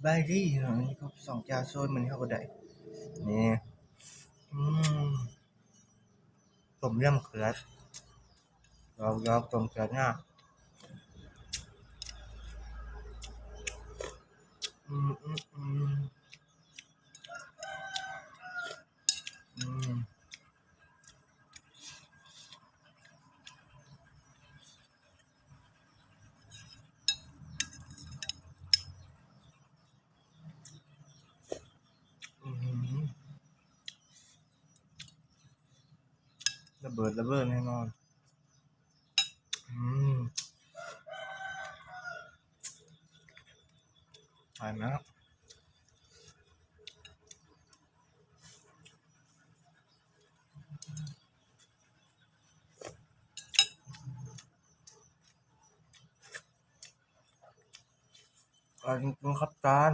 บายดีเนาะนี่ก็สองจานโซนมันเข้าก็ได้นี่อืมต้มยำเขือยอกต้มเขือง่าอืมอืมอืมอืมอืมระเบิดระเบ้อแน่นอนอืมผ่านนะอันนี้ครับจาน